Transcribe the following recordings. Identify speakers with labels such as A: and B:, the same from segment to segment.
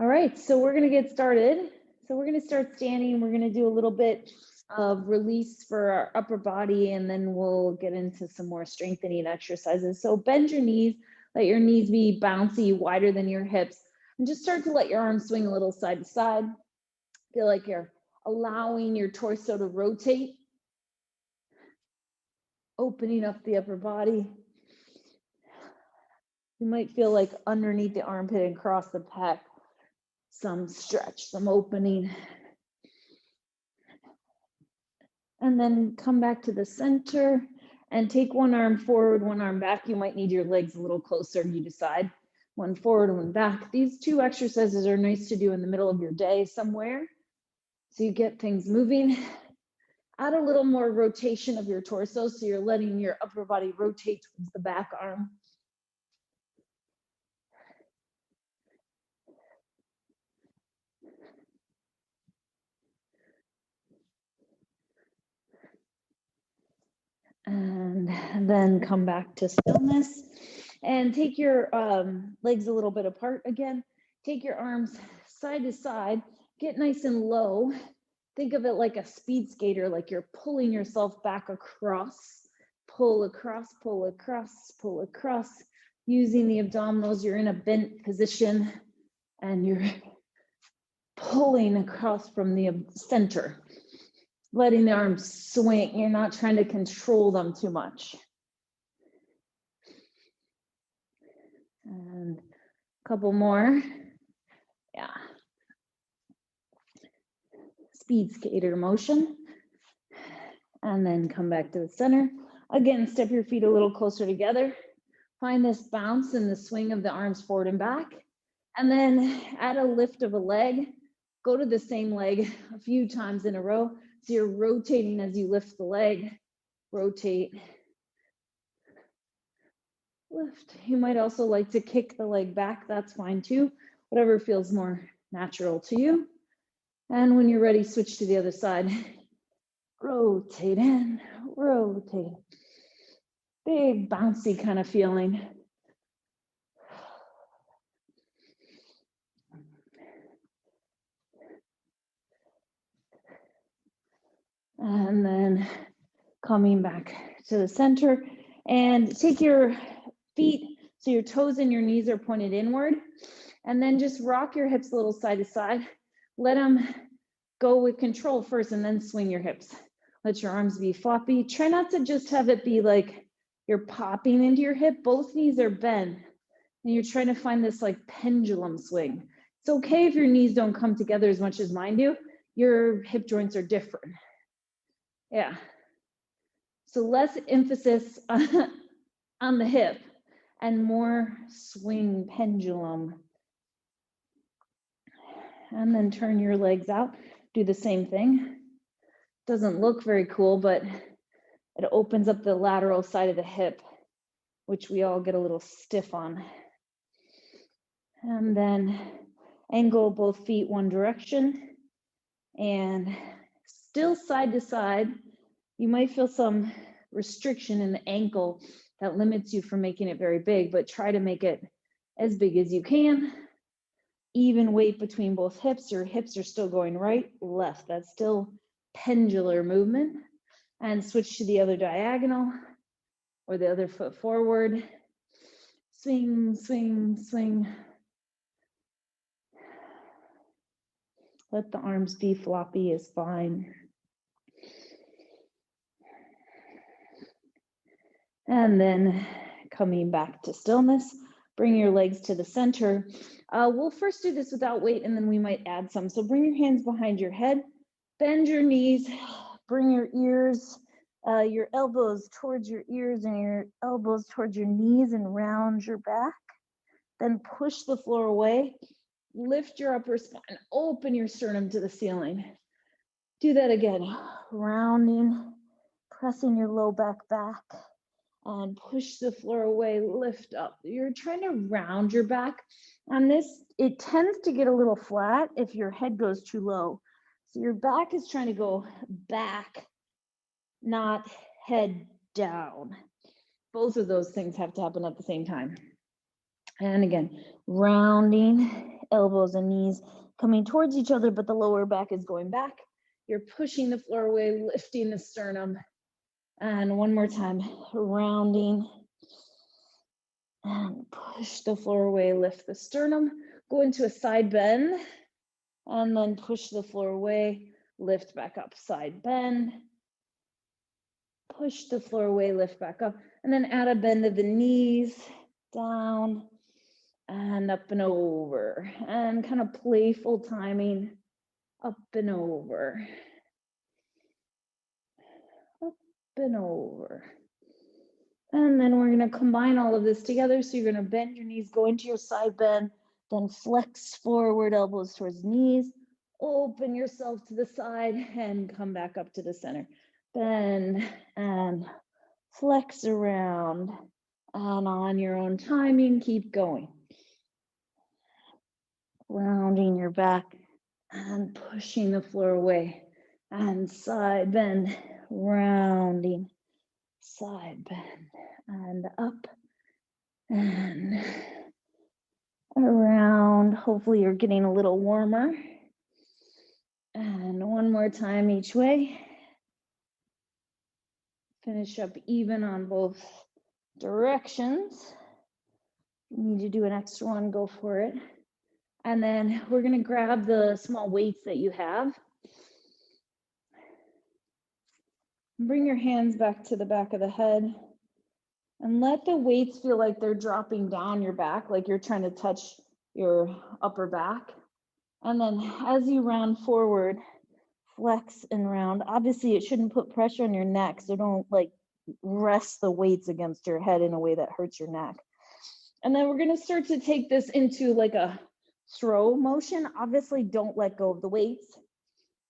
A: All right, so we're gonna get started. So we're gonna start standing. We're gonna do a little bit of release for our upper body, and then we'll get into some more strengthening exercises. So bend your knees, let your knees be bouncy, wider than your hips, and just start to let your arms swing a little side to side. Feel like you're allowing your torso to rotate, opening up the upper body. You might feel like underneath the armpit and across the pec, some stretch, some opening. And then come back to the center and take one arm forward, one arm back. You might need your legs a little closer, you decide. One forward, one back. These two exercises are nice to do in the middle of your day somewhere, so you get things moving. Add a little more rotation of your torso, so you're letting your upper body rotate towards the back arm. And then come back to stillness and take your legs a little bit apart again. Take your arms side to side, get nice and low. Think of it like a speed skater, like you're pulling yourself back across, pull across, pull across, pull across. Using the abdominals, you're in a bent position and you're pulling across from the center. Letting the arms swing. You're not trying to control them too much. And a couple more. Yeah. Speed skater motion. And then come back to the center. Again, step your feet a little closer together. Find this bounce and the swing of the arms forward and back. And then add a lift of a leg. Go to the same leg a few times in a row. So you're rotating as you lift the leg, rotate, lift. You might also like to kick the leg back, that's fine too, whatever feels more natural to you. And when you're ready, switch to the other side. Rotate in, rotate. Big bouncy kind of feeling. And then coming back to the center and take your feet, so your toes and your knees are pointed inward, and then just rock your hips a little side to side. Let them go with control first and then swing your hips. Let your arms be floppy. Try not to just have it be like you're popping into your hip. Both knees are bent and you're trying to find this like pendulum swing. It's okay if your knees don't come together as much as mine do. Your hip joints are different. Yeah. So less emphasis on the hip and more swing pendulum. And then turn your legs out. Do the same thing. Doesn't look very cool, but it opens up the lateral side of the hip, which we all get a little stiff on. And then angle both feet one direction and still side to side. You might feel some restriction in the ankle that limits you from making it very big, but try to make it as big as you can. Even weight between both hips. Your hips are still going right, left. That's still pendular movement. And switch to the other diagonal or the other foot forward. Swing, swing, swing. Let the arms be floppy is fine. And then coming back to stillness, bring your legs to the center. We'll first do this without weight and then we might add some. So bring your hands behind your head, bend your knees, bring your ears, your elbows towards your ears and your elbows towards your knees and round your back. Then push the floor away, lift your upper spine, open your sternum to the ceiling. Do that again, rounding, pressing your low back back. And push the floor away, lift up. You're trying to round your back. On this, it tends to get a little flat if your head goes too low. So your back is trying to go back, not head down. Both of those things have to happen at the same time. And again, rounding elbows and knees coming towards each other, but the lower back is going back. You're pushing the floor away, lifting the sternum. And one more time, rounding. And push the floor away, lift the sternum. Go into a side bend. And then push the floor away, lift back up, side bend. Push the floor away, lift back up. And then add a bend of the knees, down and up and over. And kind of playful timing, up and over. Up and over. And then we're going to combine all of this together. So you're going to bend your knees, go into your side bend, then flex forward, elbows towards knees. Open yourself to the side and come back up to the center. Bend and flex around. And on your own timing, keep going. Rounding your back and pushing the floor away. And side bend, rounding, side bend, and up and around. Hopefully you're getting a little warmer. And one more time each way. Finish up even on both directions. If you need to do an extra one, go for it. And then we're going to grab the small weights that you have. Bring your hands back to the back of the head. And let the weights feel like they're dropping down your back, like you're trying to touch your upper back. And then as you round forward, flex and round. Obviously, it shouldn't put pressure on your neck, so don't like rest the weights against your head in a way that hurts your neck. And then we're going to start to take this into like a throw motion. Obviously, don't let go of the weights.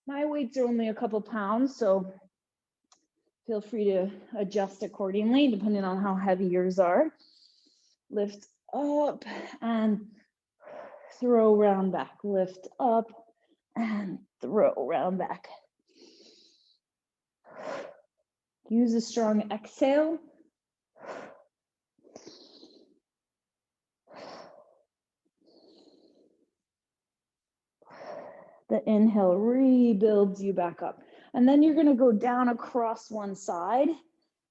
A: My weights are only a couple pounds, so feel free to adjust accordingly depending on how heavy yours are. Lift up and throw round back. Lift up and throw round back. Use a strong exhale. The inhale rebuilds you back up. And then you're going to go down across one side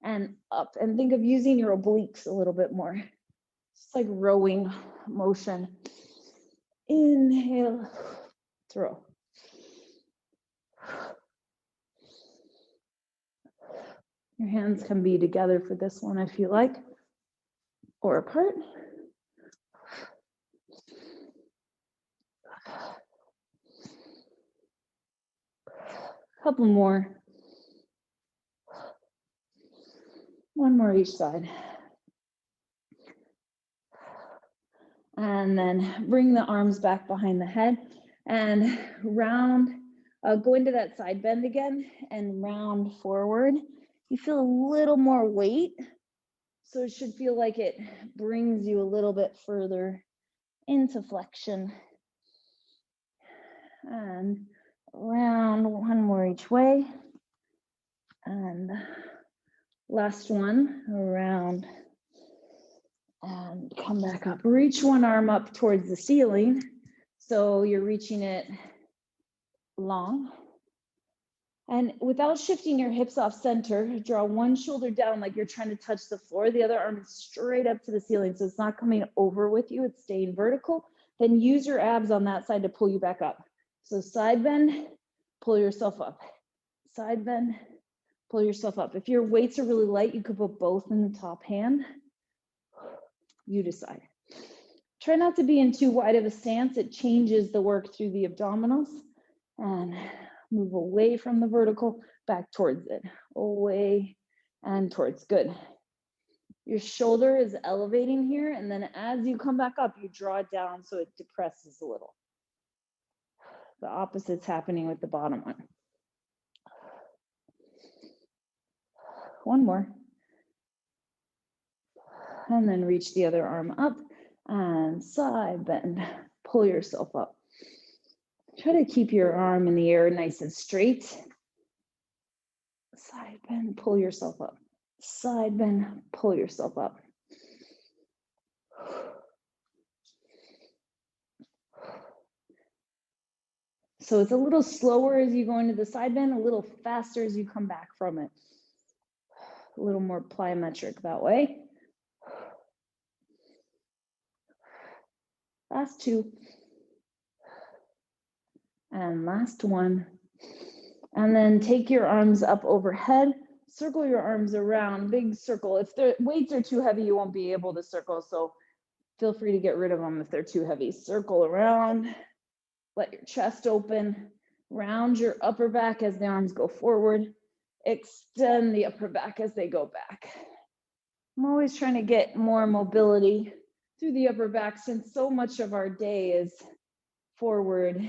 A: and up. And think of using your obliques a little bit more. It's like rowing motion. Inhale, throw. Your hands can be together for this one if you like, or apart. Couple more. One more each side. And then bring the arms back behind the head and round, go into that side bend again and round forward. You feel a little more weight, so it should feel like it brings you a little bit further into flexion. And round, one more each way. And last one, around. And come back up. Reach one arm up towards the ceiling. So you're reaching it long. And without shifting your hips off center, draw one shoulder down like you're trying to touch the floor. The other arm is straight up to the ceiling. So it's not coming over with you, it's staying vertical. Then use your abs on that side to pull you back up. So side bend, pull yourself up. Side bend, pull yourself up. If your weights are really light, you could put both in the top hand. You decide. Try not to be in too wide of a stance. It changes the work through the abdominals. And move away from the vertical, back towards it. Away and towards. Good. Your shoulder is elevating here. And then as you come back up, you draw it down so it depresses a little. The opposite's happening with the bottom one. One more. And then reach the other arm up and side bend. Pull yourself up. Try to keep your arm in the air nice and straight. Side bend, pull yourself up. Side bend, pull yourself up. So it's a little slower as you go into the side bend, a little faster as you come back from it. A little more plyometric that way. Last two. And last one. And then take your arms up overhead. Circle your arms around, big circle. If the weights are too heavy, you won't be able to circle. So feel free to get rid of them if they're too heavy. Circle around, let your chest open, round your upper back as the arms go forward, extend the upper back as they go back. I'm always trying to get more mobility through the upper back since so much of our day is forward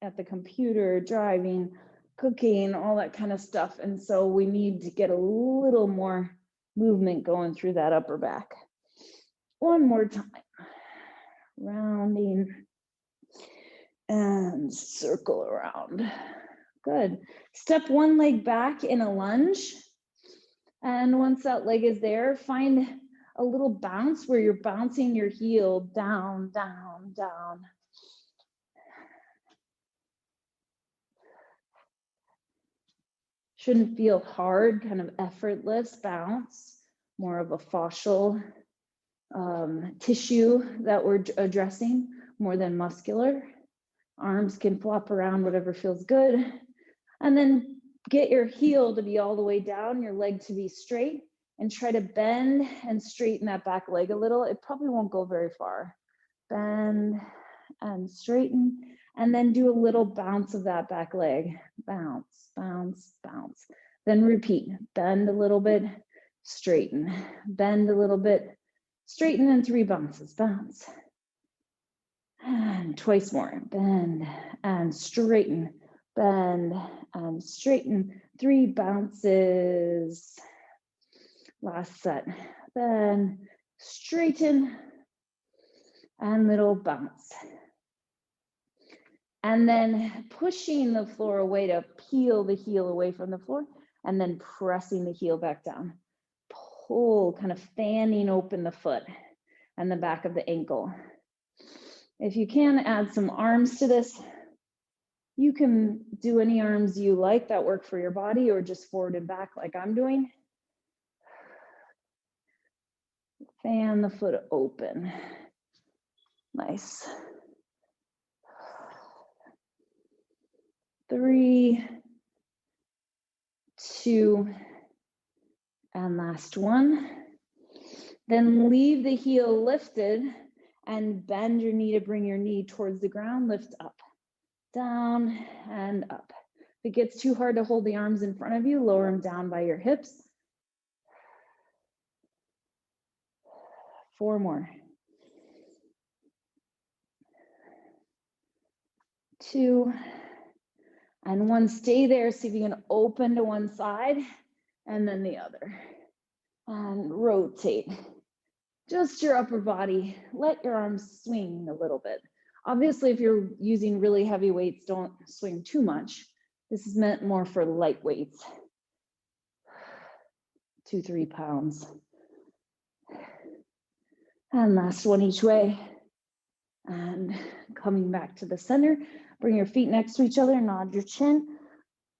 A: at the computer, driving, cooking, all that kind of stuff. And so we need to get a little more movement going through that upper back. One more time. Rounding and circle around. Good. Step one leg back in a lunge. And once that leg is there, find a little bounce where you're bouncing your heel down, down, down. Shouldn't feel hard, kind of effortless bounce, more of a fascial tissue that we're addressing more than muscular. Arms can flop around, whatever feels good. And then get your heel to be all the way down, your leg to be straight, and try to bend and straighten that back leg a little. It probably won't go very far. Bend and straighten, and then do a little bounce of that back leg. Bounce, bounce, bounce. Then repeat, bend a little bit, straighten, bend a little bit, straighten, and 3 bounces, bounce. And twice more, bend and straighten, bend and straighten, 3 bounces. Last set, bend, straighten, and little bounce. And then pushing the floor away to peel the heel away from the floor, and then pressing the heel back down. Pull, kind of fanning open the foot and the back of the ankle. If you can add some arms to this, you can do any arms you like that work for your body, or just forward and back like I'm doing. Fan the foot open. Nice. 3, 2, and last one. Then leave the heel lifted and bend your knee to bring your knee towards the ground. Lift up, down, and up. If it gets too hard to hold the arms in front of you, lower them down by your hips. 4 more. 2, and 1. Stay there. See if you can open to one side and then the other. And rotate. Just your upper body. Let your arms swing a little bit. Obviously, if you're using really heavy weights, don't swing too much. This is meant more for light weights. 2, 3 pounds. And last one each way. And coming back to the center, bring your feet next to each other, nod your chin,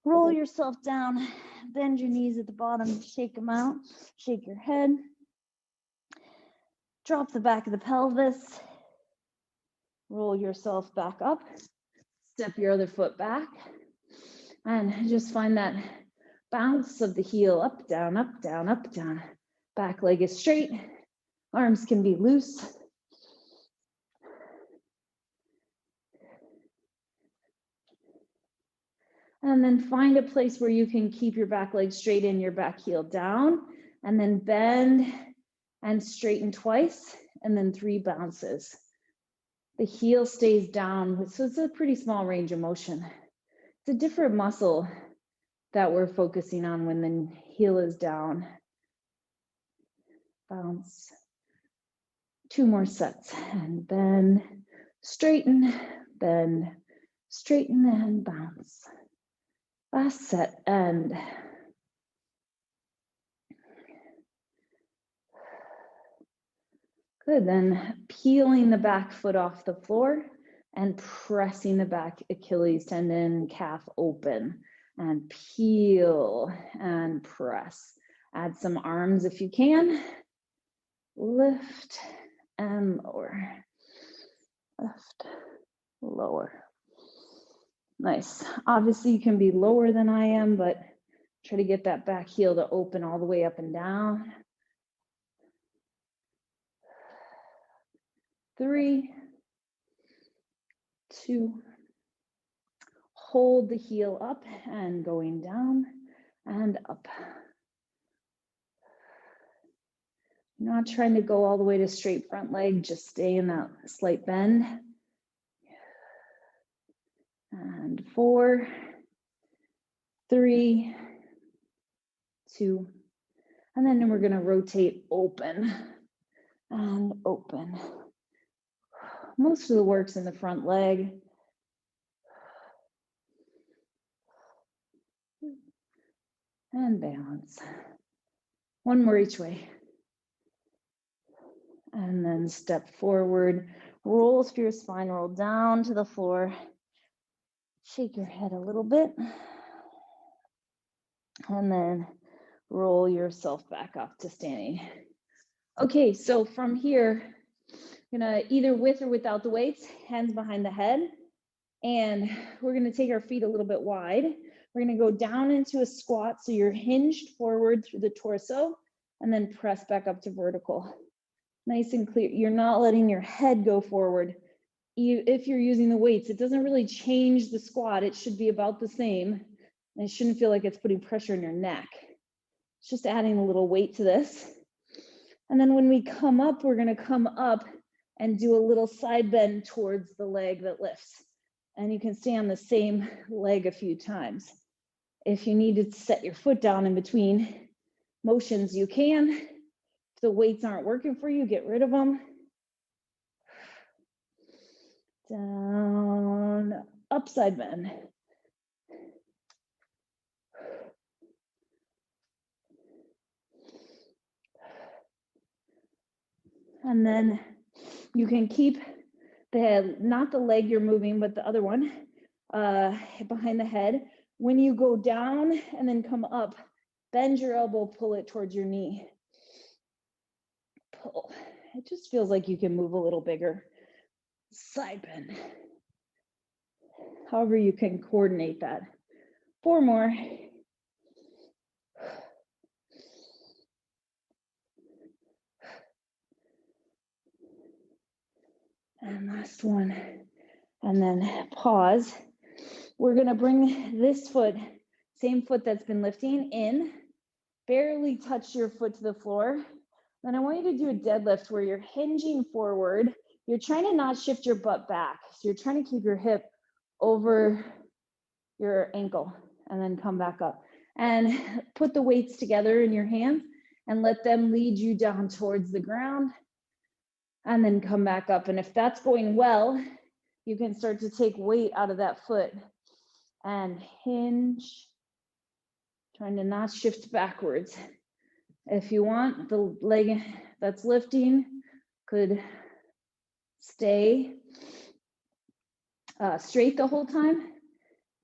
A: roll yourself down, bend your knees at the bottom, shake them out, shake your head. Drop the back of the pelvis, roll yourself back up, step your other foot back, and just find that bounce of the heel, up, down, up, down, up, down. Back leg is straight, arms can be loose. And then find a place where you can keep your back leg straight and your back heel down, and then bend and straighten twice, and then 3 bounces. The heel stays down, so it's a pretty small range of motion. It's a different muscle that we're focusing on when the heel is down. Bounce. 2 more sets, and bend, straighten, and bounce. Last set, and good. Then peeling the back foot off the floor, and pressing the back Achilles tendon, calf open, and peel and press. Add some arms if you can. Lift and lower. Lift, lower. Nice. Obviously, you can be lower than I am, but try to get that back heel to open all the way up and down. 3, 2, hold the heel up and going down and up. Not trying to go all the way to straight front leg, just stay in that slight bend. And 4, 3, 2, and then we're going to rotate open and open. Most of the work's in the front leg. And balance. One more each way. And then step forward, roll through your spine, roll down to the floor. Shake your head a little bit. And then roll yourself back up to standing. Okay, so from here, you're gonna either with or without the weights, hands behind the head. And we're gonna take our feet a little bit wide. We're gonna go down into a squat, so you're hinged forward through the torso, and then press back up to vertical. Nice and clear. You're not letting your head go forward. If you're using the weights, it doesn't really change the squat. It should be about the same. And it shouldn't feel like it's putting pressure in your neck. It's just adding a little weight to this. And then when we come up, we're gonna come up and do a little side bend towards the leg that lifts. And you can stay on the same leg a few times. If you need to set your foot down in between motions, you can. If the weights aren't working for you, get rid of them. Down, upside bend. And then you can keep not the leg you're moving, but the other one behind the head. When you go down and then come up, bend your elbow, pull it towards your knee. Pull. It just feels like you can move a little bigger. Side bend. However you can coordinate that. 4 more. And last one. And then pause. We're gonna bring this foot, same foot that's been lifting, in. Barely touch your foot to the floor. Then I want you to do a deadlift where you're hinging forward. You're trying to not shift your butt back. So you're trying to keep your hip over your ankle and then come back up. And put the weights together in your hands and let them lead you down towards the ground. And then come back up. And if that's going well, you can start to take weight out of that foot and hinge, trying to not shift backwards. If you want, the leg that's lifting could stay straight the whole time,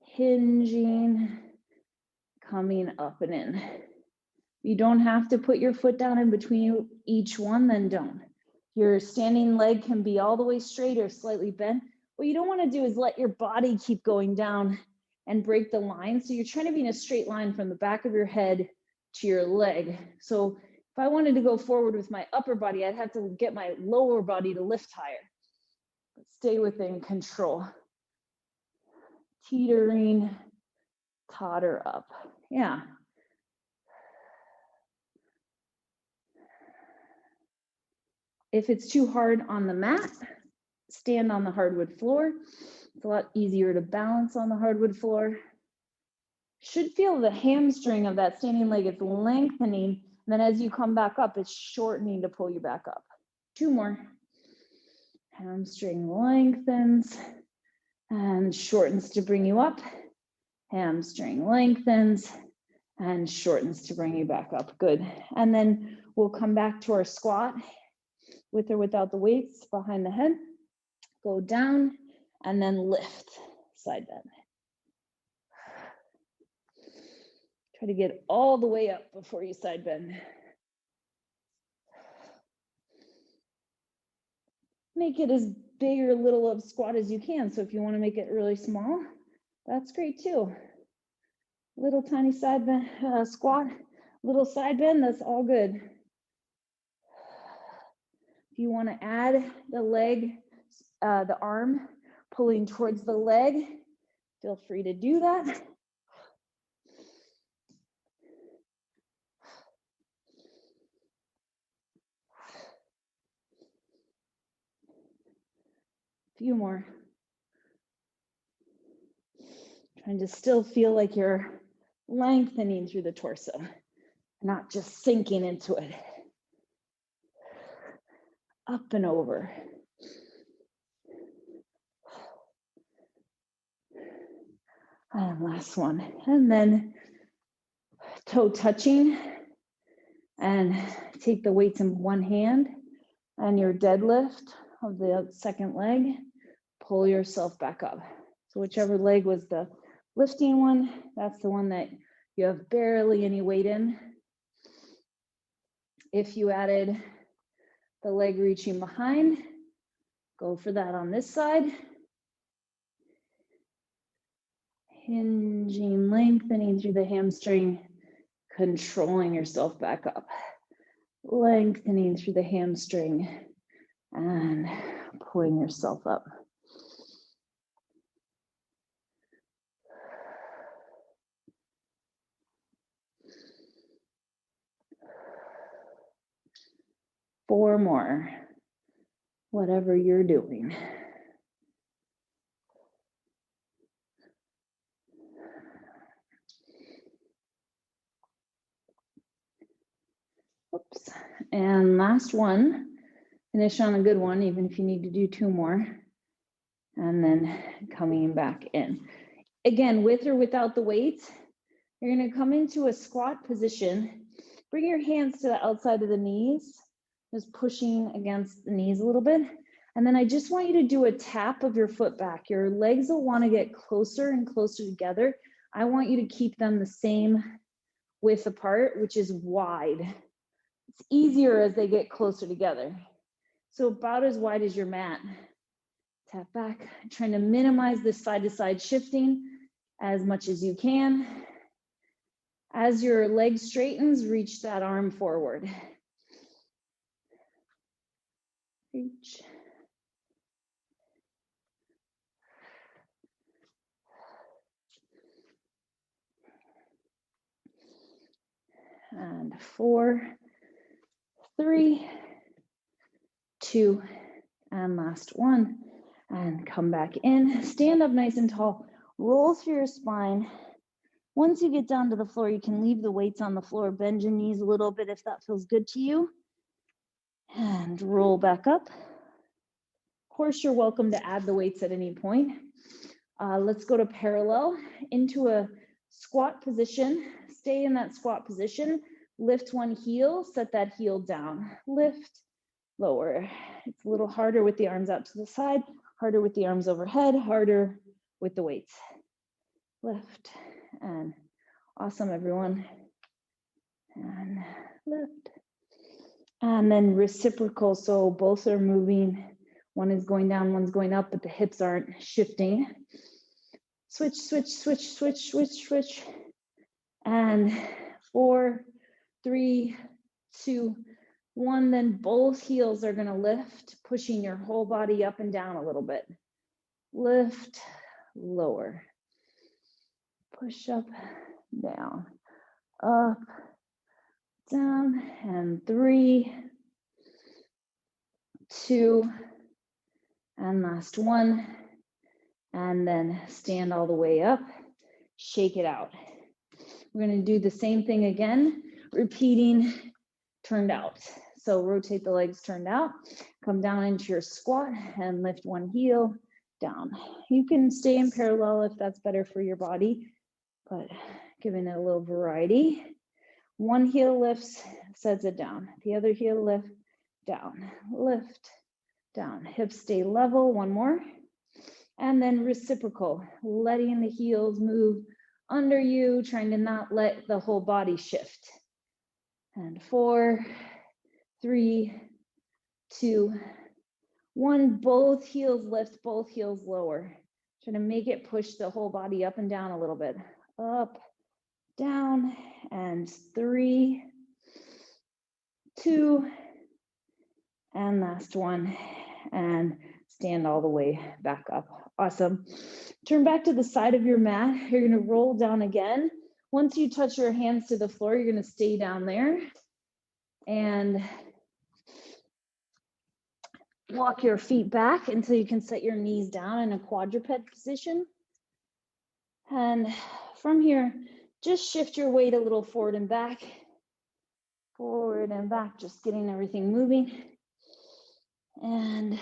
A: hinging, coming up and in. You don't have to put your foot down in between each one, then don't. Your standing leg can be all the way straight or slightly bent. What you don't want to do is let your body keep going down and break the line. So you're trying to be in a straight line from the back of your head to your leg. So if I wanted to go forward with my upper body, I'd have to get my lower body to lift higher. But stay within control. Teetering, totter up. Yeah. If it's too hard on the mat, stand on the hardwood floor. It's a lot easier to balance on the hardwood floor. Should feel the hamstring of that standing leg is lengthening. And then as you come back up, it's shortening to pull you back up. 2 more. Hamstring lengthens and shortens to bring you up. Hamstring lengthens and shortens to bring you back up. Good. And then we'll come back to our squat with or without the weights behind the head. Go down and then lift, side bend. Try to get all the way up before you side bend. Make it as big or little of squat as you can. So if you want to make it really small, that's great too. Little tiny side bend, squat, little side bend, that's all good. If you want to add the leg, the arm pulling towards the leg, feel free to do that. Few more. Trying to still feel like you're lengthening through the torso, not just sinking into it. Up and over. And last one. And then toe touching, and take the weights in one hand and your deadlift of the second leg, pull yourself back up. So whichever leg was the lifting one, that's the one that you have barely any weight in. If you added the leg reaching behind, go for that on this side. Hinging, lengthening through the hamstring, controlling yourself back up. Lengthening through the hamstring and pulling yourself up. Four more, whatever you're doing. Oops. And last one, finish on a good one, even if you need to do two more. And then coming back in. Again, with or without the weights, you're gonna come into a squat position. Bring your hands to the outside of the knees, just pushing against the knees a little bit. And then I just want you to do a tap of your foot back. Your legs will wanna get closer and closer together. I want you to keep them the same width apart, which is wide. It's easier as they get closer together. So about as wide as your mat. Tap back, trying to minimize this side to side shifting as much as you can. As your leg straightens, reach that arm forward. Reach. And 4, 3, 2, and last one. And come back in. Stand up nice and tall. Roll through your spine. Once you get down to the floor, you can leave the weights on the floor. Bend your knees a little bit if that feels good to you. And roll back up. Of course, you're welcome to add the weights at any point. Let's go to parallel into a squat position. Stay in that squat position. Lift one heel, set that heel down. Lift, lower. It's a little harder with the arms out to the side, harder with the arms overhead, harder with the weights. Lift and awesome, everyone. And lift. And then reciprocal, so both are moving. One is going down, one's going up, but the hips aren't shifting. Switch, switch, switch, switch, switch, switch. And 4, 3, 2, 1, then both heels are gonna lift, pushing your whole body up and down a little bit. Lift, lower. Push up, down, up, down, and 3, 2, and last one. And then stand all the way up, shake it out. We're gonna do the same thing again, repeating turned out. So rotate the legs turned out, come down into your squat and lift one heel down. You can stay in parallel if that's better for your body, but giving it a little variety. One heel lifts, sets it down. The other heel lift, down, lift, down. Hips stay level, one more. And then reciprocal, letting the heels move under you, trying to not let the whole body shift. And 4, 3, 2, 1. Both heels lift, both heels lower. Trying to make it push the whole body up and down a little bit. Up, down, and 3, 2, and last one. And stand all the way back up. Awesome. Turn back to the side of your mat. You're going to roll down again. Once you touch your hands to the floor, you're going to stay down there and walk your feet back until you can set your knees down in a quadruped position. And from here, just shift your weight a little forward and back, just getting everything moving. And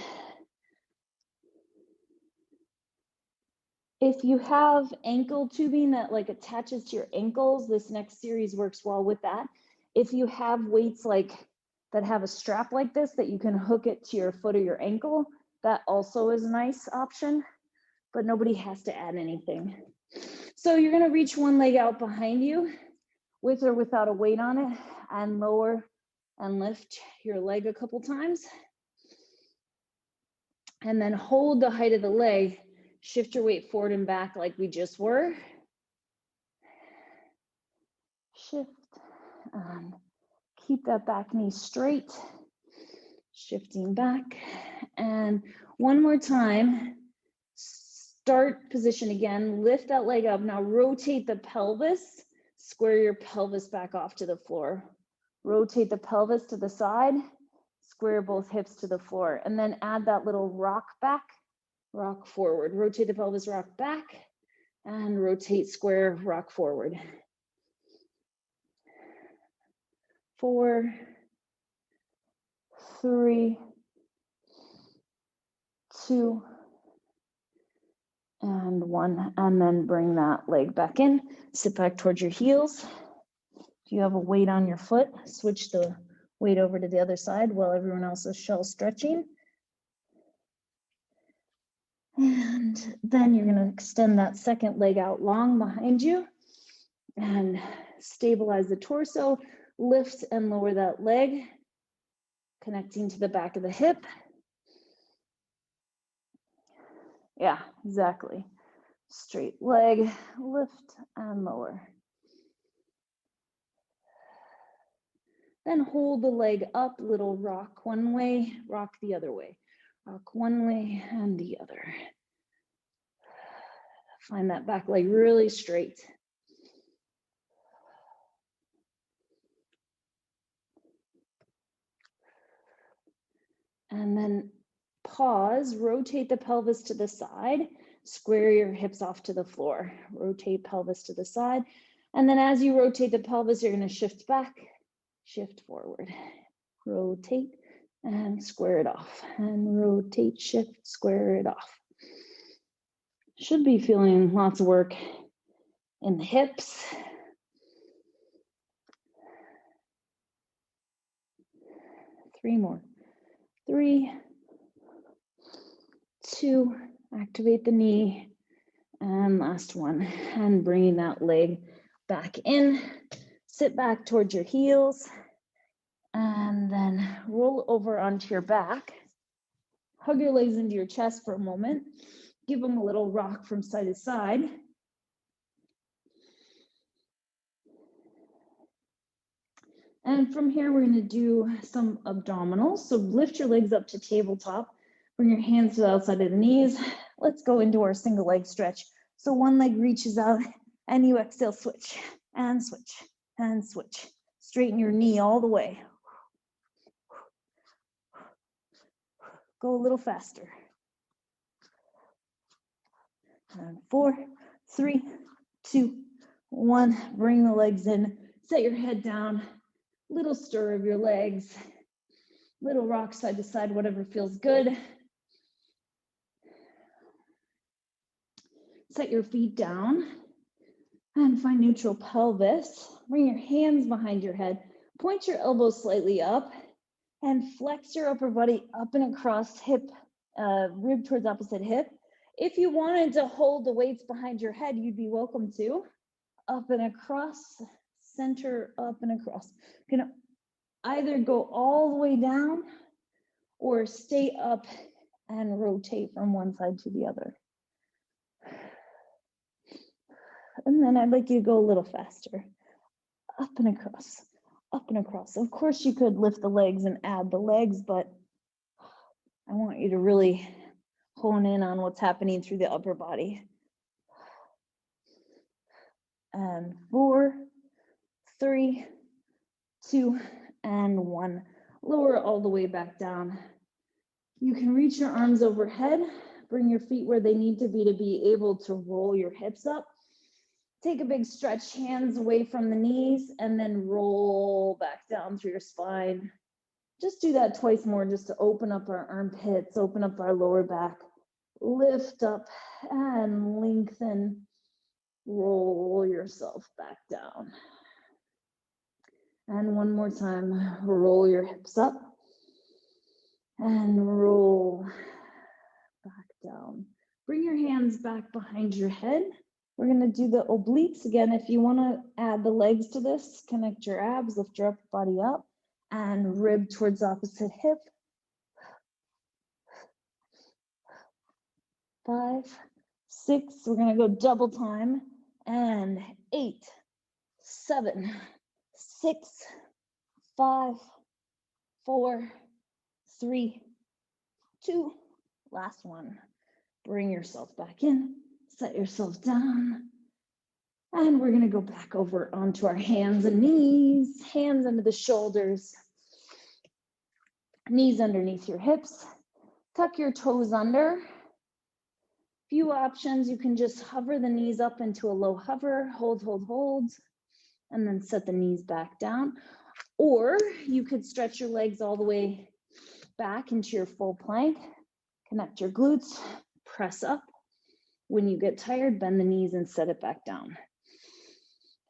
A: if you have ankle tubing that like attaches to your ankles, this next series works well with that. If you have weights like that have a strap like this that you can hook it to your foot or your ankle, that also is a nice option, but nobody has to add anything. So you're gonna reach one leg out behind you with or without a weight on it, and lower and lift your leg a couple times. And then hold the height of the leg. Shift your weight forward and back like we just were. Shift. Keep that back knee straight. Shifting back. And one more time. Start position again. Lift that leg up. Now rotate the pelvis. Square your pelvis back off to the floor. Rotate the pelvis to the side. Square both hips to the floor. And then add that little rock back. Rock forward, rotate the pelvis, rock back, and rotate square, rock forward. 4, 3, 2, and 1. And then bring that leg back in. Sit back towards your heels. If you have a weight on your foot, switch the weight over to the other side while everyone else is shell stretching. And then you're going to extend that second leg out long behind you and stabilize the torso. Lift and lower that leg, connecting to the back of the hip. Yeah, exactly. Straight leg, lift and lower. Then hold the leg up, little rock one way, rock the other way. Rock one way and the other. Find that back leg really straight. And then pause, rotate the pelvis to the side, square your hips off to the floor. Rotate pelvis to the side. And then as you rotate the pelvis, you're going to shift back, shift forward. Rotate and square it off. And rotate, shift, square it off. Should be feeling lots of work in the hips. Three more. 3, 2, activate the knee, and last one. And bringing that leg back in. Sit back towards your heels, and then roll over onto your back. Hug your legs into your chest for a moment. Give them a little rock from side to side. And from here, we're going to do some abdominals. So lift your legs up to tabletop. Bring your hands to the outside of the knees. Let's go into our single leg stretch. So one leg reaches out and you exhale, switch and switch and switch. Straighten your knee all the way. Go a little faster. And 4, 3, 2, 1. Bring the legs in. Set your head down. Little stir of your legs. Little rock side to side, whatever feels good. Set your feet down and find neutral pelvis. Bring your hands behind your head. Point your elbows slightly up and flex your upper body up and across hip, rib towards opposite hip. If you wanted to hold the weights behind your head, you'd be welcome to. Up and across, center, up and across. You can either go all the way down or stay up and rotate from one side to the other. And then I'd like you to go a little faster. Up and across, up and across. Of course, you could lift the legs and add the legs, but I want you to really hone in on what's happening through the upper body. And 4, 3, 2, and 1. Lower all the way back down. You can reach your arms overhead, bring your feet where they need to be able to roll your hips up. Take a big stretch, hands away from the knees, and then roll back down through your spine. Just do that twice more just to open up our armpits, open up our lower back. Lift up and lengthen. Roll yourself back down. And one more time, roll your hips up and roll back down. Bring your hands back behind your head. We're going to do the obliques again. If you want to add the legs to this, connect your abs, lift your upper body up, and rib towards opposite hip. 5, 6, we're going to go double time, and 8, 7, 6, 5, 4, 3, 2, last one. Bring yourself back in, set yourself down, and we're going to go back over onto our hands and knees, hands under the shoulders, knees underneath your hips, tuck your toes under. Few options, you can just hover the knees up into a low hover, hold, and then set the knees back down. Or you could stretch your legs all the way back into your full plank, connect your glutes, press up. When you get tired, bend the knees and set it back down.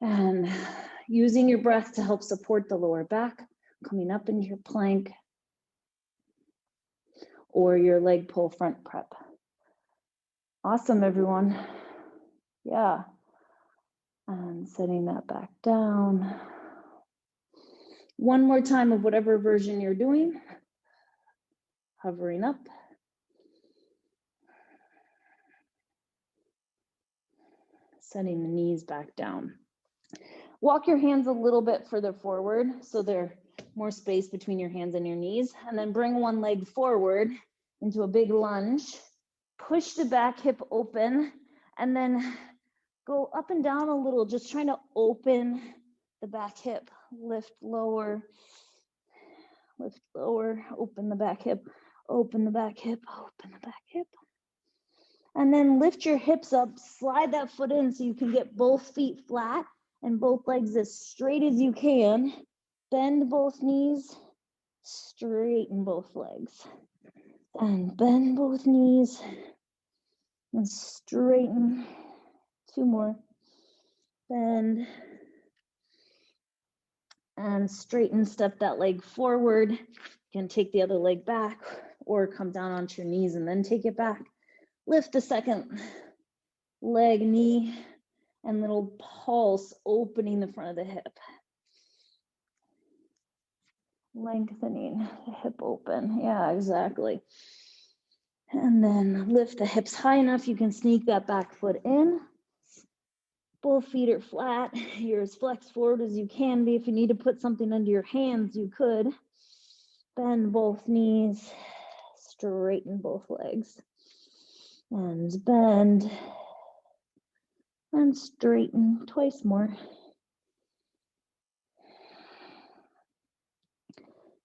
A: And using your breath to help support the lower back, coming up into your plank or your leg pull front prep. Awesome, everyone. Yeah. And setting that back down. One more time of whatever version you're doing. Hovering up. Setting the knees back down. Walk your hands a little bit further forward so there's more space between your hands and your knees. And then bring one leg forward into a big lunge. Push the back hip open and then go up and down a little, just trying to open the back hip. Lift lower, open the back hip, open the back hip, open the back hip. And then lift your hips up, slide that foot in so you can get both feet flat and both legs as straight as you can. Bend both knees, straighten both legs. And bend both knees and straighten. 2 more. Bend and straighten, step that leg forward. You can take the other leg back or come down onto your knees and then take it back. Lift the second leg, knee, and little pulse, opening the front of the hip. Lengthening the hip open. Yeah, exactly. And then lift the hips high enough you can sneak that back foot in. Both feet are flat. You're as flexed forward as you can be. If you need to put something under your hands, you could. Bend both knees. Straighten both legs. And bend. And straighten twice more.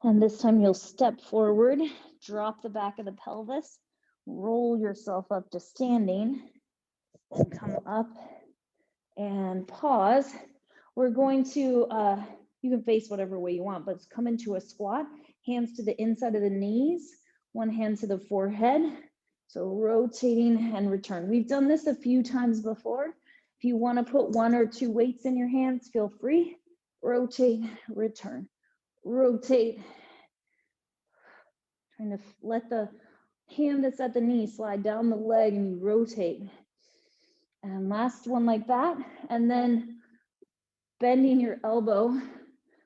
A: And this time you'll step forward, drop the back of the pelvis, roll yourself up to standing, and come up and pause. We're going to, you can face whatever way you want, but come into a squat, hands to the inside of the knees, one hand to the forehead. So rotating and return. We've done this a few times before. If you want to put 1 or 2 weights in your hands, feel free. Rotate, return. Rotate. Trying to let the hand that's at the knee, slide down the leg and you rotate. And last one like that. And then bending your elbow,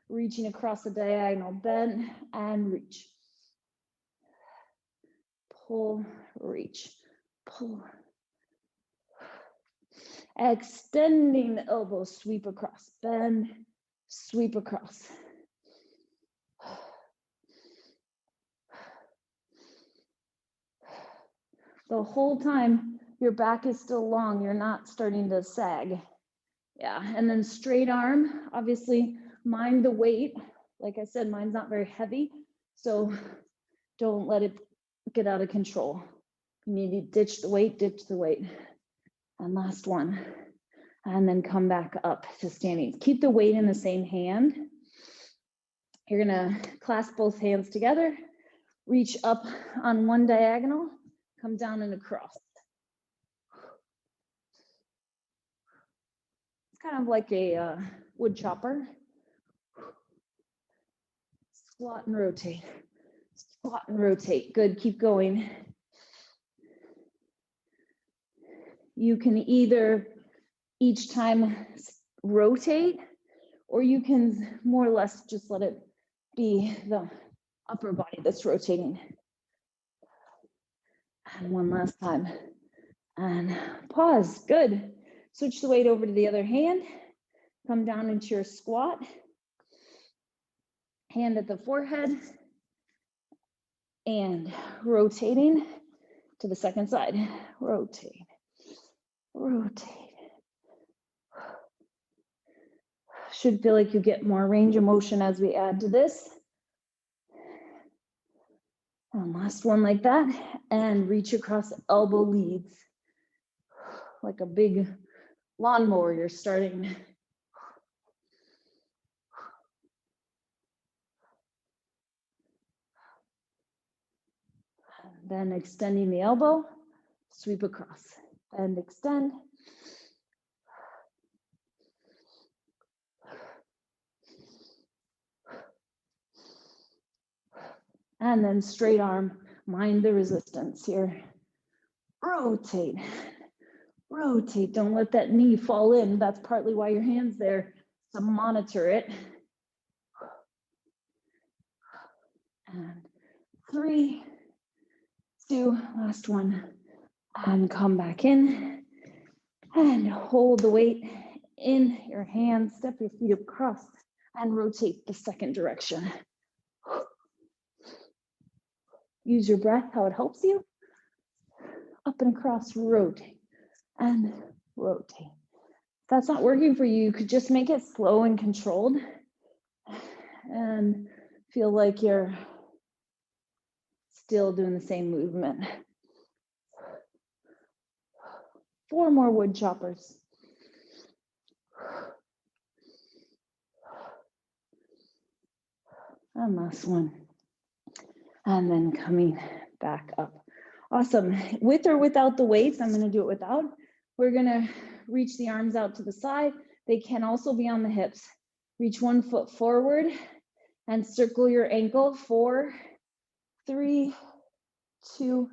A: reaching across the diagonal, bend and reach. Pull, reach, pull. Extending the elbow, sweep across, bend, sweep across. The whole time your back is still long, you're not starting to sag. Yeah, and then straight arm, obviously mind the weight. Like I said, mine's not very heavy, so don't let it get out of control. You need to ditch the weight, ditch the weight. And last one, and then come back up to standing. Keep the weight in the same hand. You're gonna clasp both hands together, reach up on one diagonal, come down and across. It's kind of like a wood chopper. Squat and rotate, squat and rotate. Good, keep going. You can either each time rotate, or you can more or less just let it be the upper body that's rotating. And one last time. And pause, good. Switch the weight over to the other hand. Come down into your squat. Hand at the forehead. And rotating to the second side. Rotate. Rotate. Should feel like you get more range of motion as we add to this. And last one like that. And reach across, elbow leads. Like a big lawnmower you're starting. Then extending the elbow, sweep across. And extend. And then straight arm, mind the resistance here. Rotate, rotate. Don't let that knee fall in. That's partly why your hand's there, to monitor it. And 3, 2, last one. And come back in. And hold the weight in your hands. Step your feet across and rotate the second direction. Use your breath, how it helps you. Up and across, rotate and rotate. If that's not working for you, you could just make it slow and controlled and feel like you're still doing the same movement. 4 more wood choppers. And last one. And then coming back up. Awesome. With or without the weights, I'm going to do it without. We're going to reach the arms out to the side. They can also be on the hips. Reach one foot forward and circle your ankle. 4, 3, 2,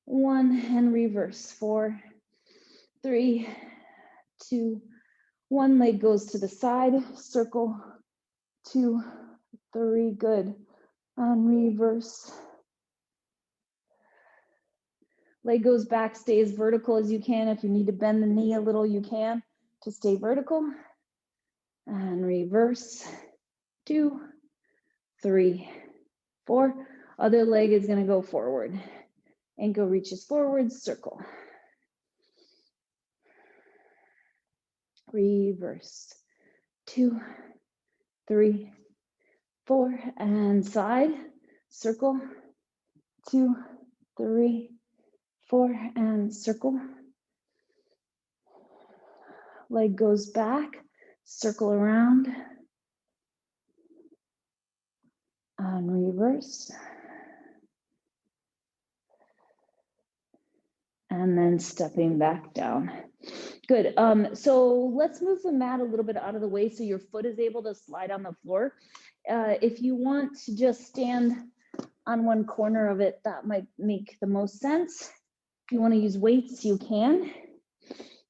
A: 1, and reverse. 4, 3, 2, 1. Leg goes to the side. Circle. 2, 3. Good. And reverse. Leg goes back, stay as vertical as you can. If you need to bend the knee a little, you can to stay vertical. And reverse. 2, 3, 4. Other leg is going to go forward. Ankle reaches forward, circle. Reverse. 2, 3, 4, and side, circle. 2, 3, 4, and circle. Leg goes back, circle around, and reverse. And then stepping back down. Good. So let's move the mat a little bit out of the way so your foot is able to slide on the floor. If you want to just stand on one corner of it, that might make the most sense. If you want to use weights, you can.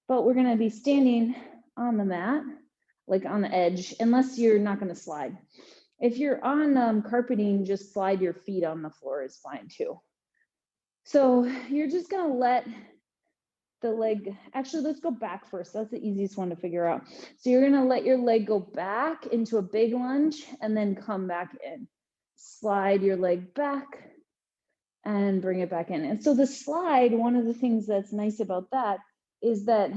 A: But we're going to be standing on the mat, like on the edge, unless you're not going to slide. If you're on carpeting, just slide your feet on the floor is fine too. So you're just going to let the leg, actually, let's go back first. That's the easiest one to figure out. So you're going to let your leg go back into a big lunge and then come back in. Slide your leg back and bring it back in. And so the slide, one of the things that's nice about that is that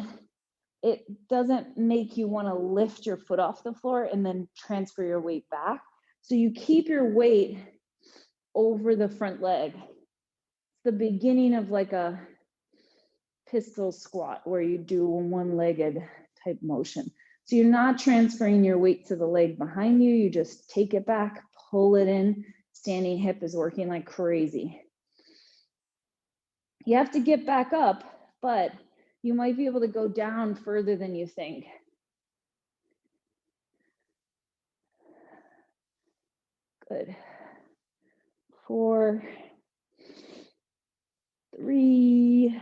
A: it doesn't make you want to lift your foot off the floor and then transfer your weight back. So you keep your weight over the front leg. It's the beginning of like a pistol squat where you do a one-legged type motion. So you're not transferring your weight to the leg behind you. You just take it back, pull it in. Standing hip is working like crazy. You have to get back up, but you might be able to go down further than you think. Good. 4, 3,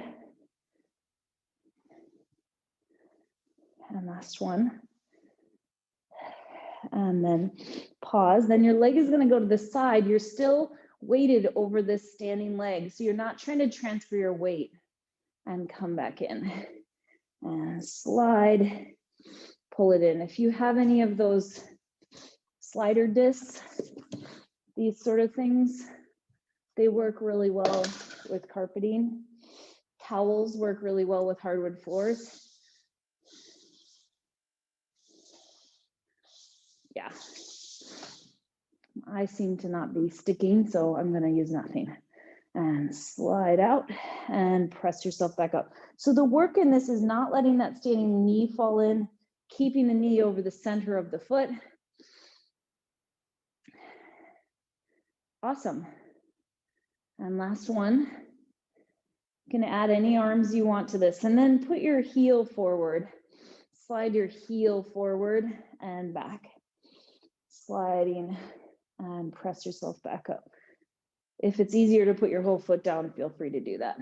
A: and last one. And then pause. Then your leg is going to go to the side. You're still weighted over this standing leg. So you're not trying to transfer your weight. And come back in. And slide. Pull it in. If you have any of those slider discs, these sort of things, they work really well with carpeting. Towels work really well with hardwood floors. Yeah, I seem to not be sticking, so I'm going to use nothing. And slide out and press yourself back up. So the work in this is not letting that standing knee fall in, keeping the knee over the center of the foot. Awesome. And last one. You can add any arms you want to this, and then put your heel forward. Slide your heel forward and back. Sliding and press yourself back up. If it's easier to put your whole foot down, feel free to do that.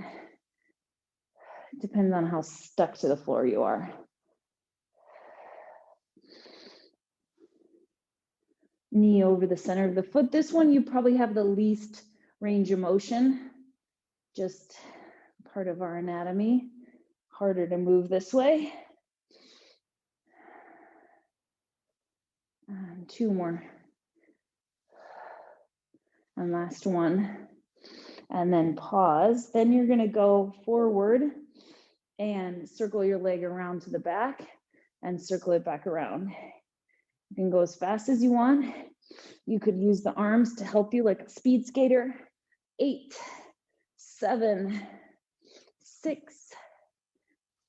A: It depends on how stuck to the floor you are. Knee over the center of the foot. This one, you probably have the least range of motion. Just part of our anatomy. Harder to move this way. And 2 more. And last one. And then pause. Then you're going to go forward and circle your leg around to the back and circle it back around. You can go as fast as you want. You could use the arms to help you like a speed skater. 8, 7, 6,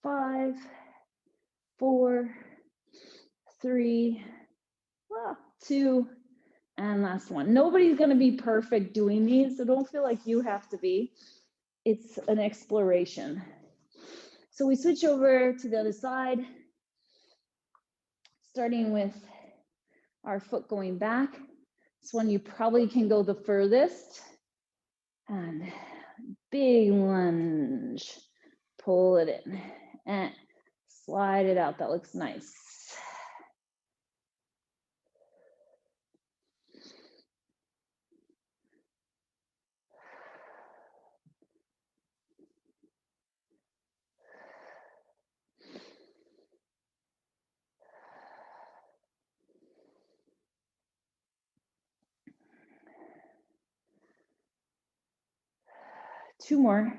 A: 5, 4, 3, 2, and last one. Nobody's going to be perfect doing these, so don't feel like you have to be. It's an exploration. So we switch over to the other side, starting with our foot going back. This one you probably can go the furthest. And big lunge. Pull it in and slide it out. That looks nice. Two more.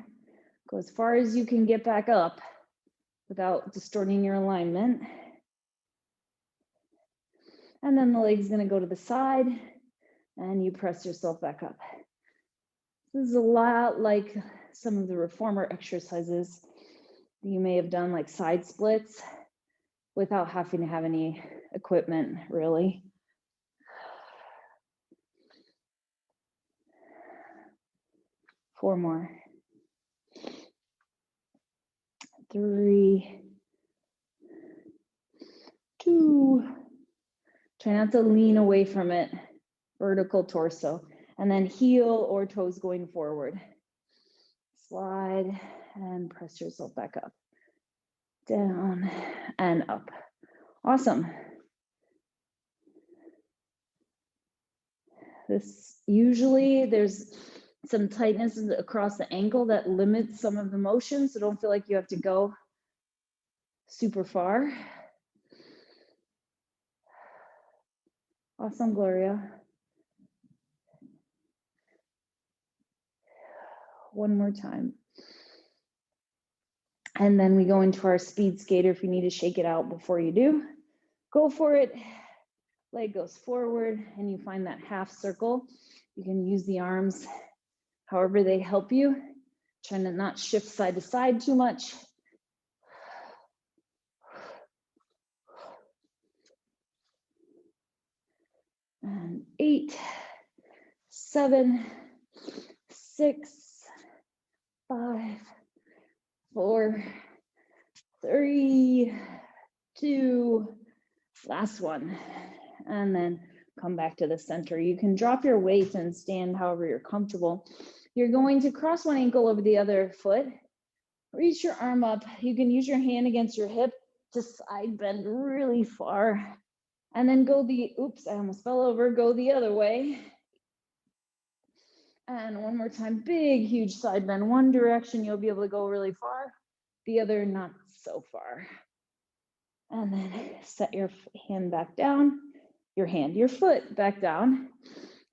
A: Go as far as you can get back up without distorting your alignment. And then the leg's going to go to the side and you press yourself back up. This is a lot like some of the reformer exercises that you may have done, like side splits, without having to have any equipment, really. Four more. 3, 2. Try not to lean away from it. Vertical torso. and then heel or toes going forward. Slide and press yourself back up, down and up. Awesome. This usually there's some tightness across the ankle that limits some of the motion, so don't feel like you have to go super far. Awesome, Gloria. One more time. And then we go into our speed skater. If you need to shake it out before you do, go for it. Leg goes forward and you find that half circle. You can use the arms however they help you. Trying to not shift side to side too much. And 8, 7, 6, 5, 4, 3, 2, last one. And then come back to the center. You can drop your weight and stand however you're comfortable. You're going to cross one ankle over the other foot. Reach your arm up. You can use your hand against your hip to side bend really far. And then go the, oops, I almost fell over, go the other way. And one more time, big, huge side bend. One direction, you'll be able to go really far. The other, not so far. And then set your hand back down, your foot back down.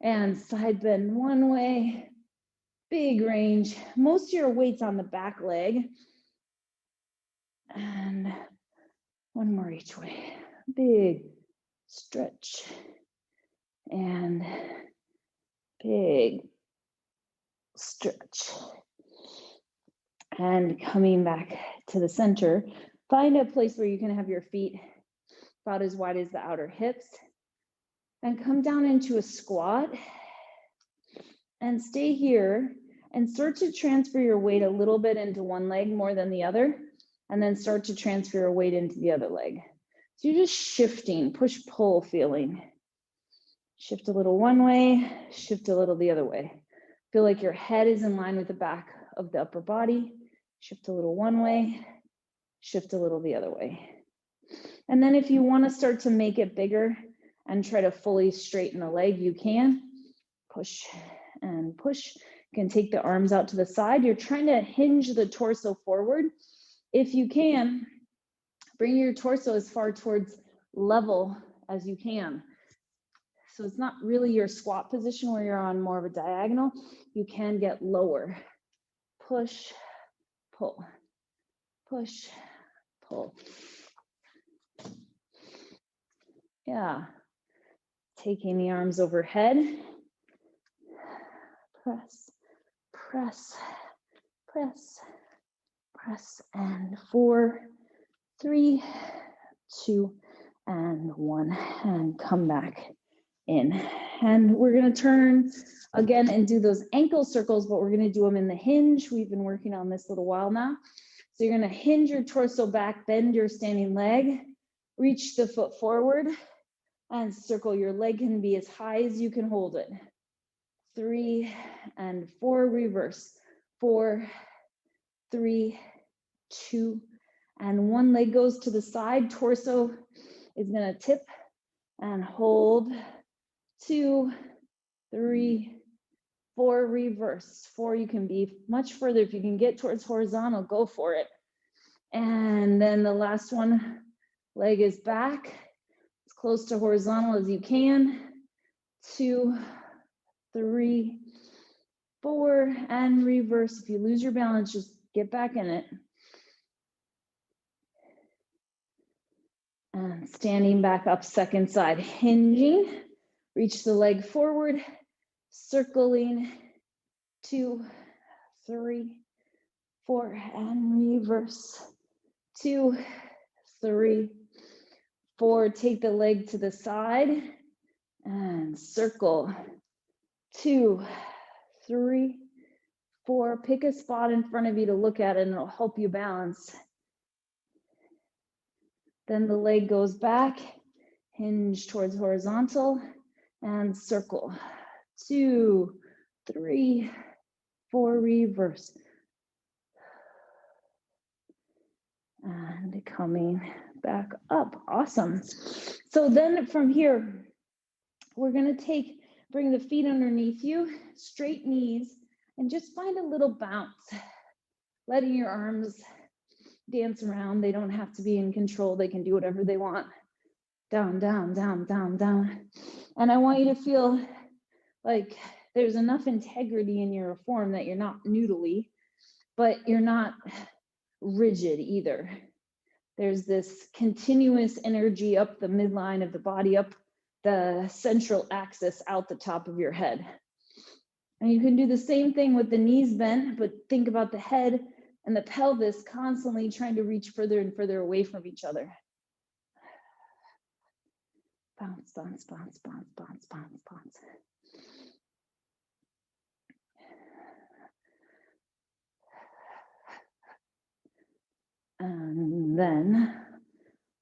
A: And side bend one way, big range. Most of your weight's on the back leg. And one more each way. Big stretch. And big stretch. And coming back to the center, find a place where you can have your feet about as wide as the outer hips. And come down into a squat. And stay here and start to transfer your weight a little bit into one leg more than the other. And then start to transfer your weight into the other leg. So you're just shifting, push-pull feeling. Shift a little one way, shift a little the other way. Feel like your head is in line with the back of the upper body. Shift a little one way, shift a little the other way. And then if you want to start to make it bigger and try to fully straighten the leg, you can. Push and push. You can take the arms out to the side. You're trying to hinge the torso forward. If you can, bring your torso as far towards level as you can. So it's not really your squat position where you're on more of a diagonal. You can get lower. Push, pull, push, pull. Yeah. Taking the arms overhead. Press, press, press, press. And 4, 3, 2, and 1. And come back in. And we're going to turn again and do those ankle circles, but we're going to do them in the hinge. We've been working on this a little while now. So you're going to hinge your torso back, bend your standing leg, reach the foot forward, and circle. Your leg can be as high as you can hold it. 3 and 4, reverse. 4, 3, 2, and one leg goes to the side. Torso is going to tip and hold. 2, 3, 4, reverse. 4, you can be much further. If you can get towards horizontal, go for it. And then the last one, leg is back, as close to horizontal as you can. 2, 3, 4, and reverse. If you lose your balance, just get back in it. And standing back up, second side, hinging. Reach the leg forward, circling. 2, 3, 4, and reverse. 2, 3, 4. Take the leg to the side and circle. 2, 3, 4. Pick a spot in front of you to look at and it'll help you balance. Then the leg goes back, hinge towards horizontal, and circle. 2, 3, 4, reverse. And coming back up. Awesome. So then from here, we're going to bring the feet underneath you, straight knees, and just find a little bounce, letting your arms dance around. They don't have to be in control. They can do whatever they want. Down, down, down, down, down. And I want you to feel like there's enough integrity in your form that you're not noodly, but you're not rigid either. There's this continuous energy up the midline of the body, up the central axis, out the top of your head. And you can do the same thing with the knees bent, but think about the head and the pelvis constantly trying to reach further and further away from each other. Bounce, bounce, bounce, bounce, bounce, bounce, bounce. And then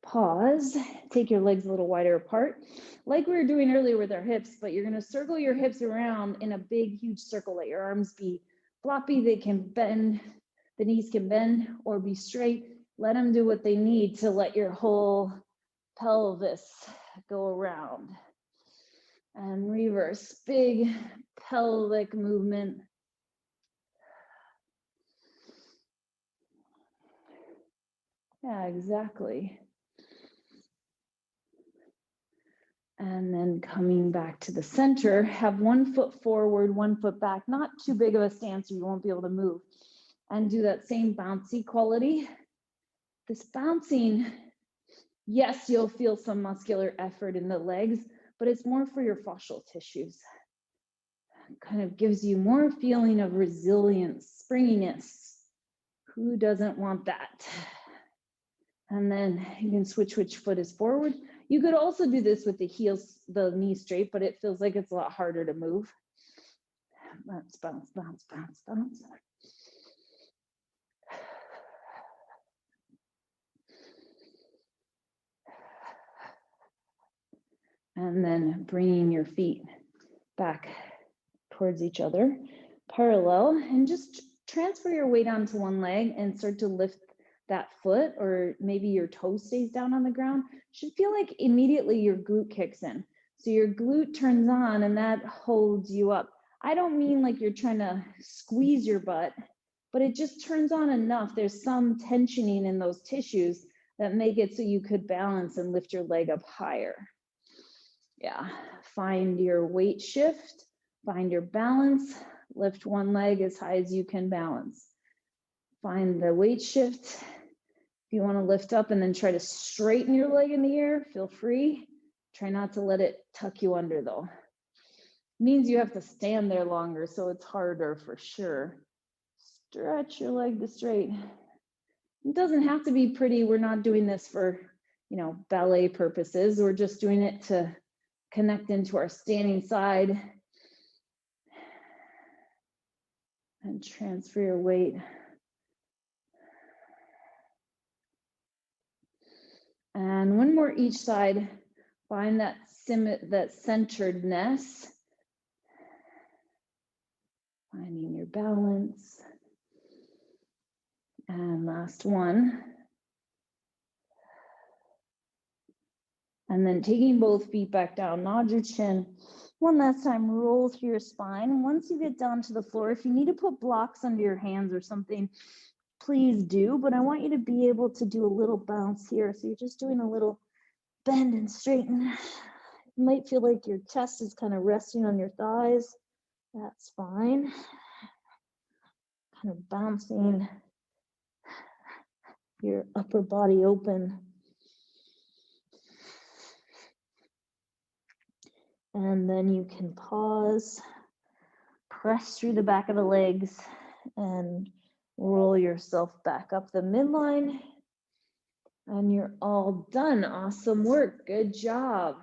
A: pause, take your legs a little wider apart, like we were doing earlier with our hips, but you're gonna circle your hips around in a big, huge circle. Let your arms be floppy, they can bend, the knees can bend or be straight. Let them do what they need to let your whole pelvis go around. And reverse, big pelvic movement. Yeah, exactly. And then coming back to the center, have 1 foot forward, 1 foot back, not too big of a stance or you won't be able to move. And do that same bouncy quality. This bouncing, yes, you'll feel some muscular effort in the legs, but it's more for your fascial tissues. It kind of gives you more feeling of resilience, springiness. Who doesn't want that? And then you can switch which foot is forward. You could also do this with the heels, the knee straight, but it feels like it's a lot harder to move. Bounce, bounce, bounce, bounce, bounce. And then bringing your feet back towards each other, parallel, and just transfer your weight onto one leg and start to lift that foot, or maybe your toe stays down on the ground. Should feel like immediately your glute kicks in. So your glute turns on and that holds you up. I don't mean like you're trying to squeeze your butt, but it just turns on enough. There's some tensioning in those tissues that make it so you could balance and lift your leg up higher. Yeah, find your weight shift, find your balance, lift one leg as high as you can balance. Find the weight shift. If you want to lift up and then try to straighten your leg in the air, feel free. Try not to let it tuck you under though. It means you have to stand there longer, so it's harder for sure. Stretch your leg to straight. It doesn't have to be pretty. We're not doing this for, ballet purposes. We're just doing it to connect into our standing side and transfer your weight. And one more each side. Find that centeredness. Finding your balance. And last one. And then taking both feet back down, nod your chin. One last time, roll through your spine. And once you get down to the floor, if you need to put blocks under your hands or something, please do. But I want you to be able to do a little bounce here. So you're just doing a little bend and straighten. You might feel like your chest is kind of resting on your thighs. That's fine. Kind of bouncing your upper body open. And then you can pause, press through the back of the legs, and roll yourself back up the midline. And you're all done. Awesome work. Good job.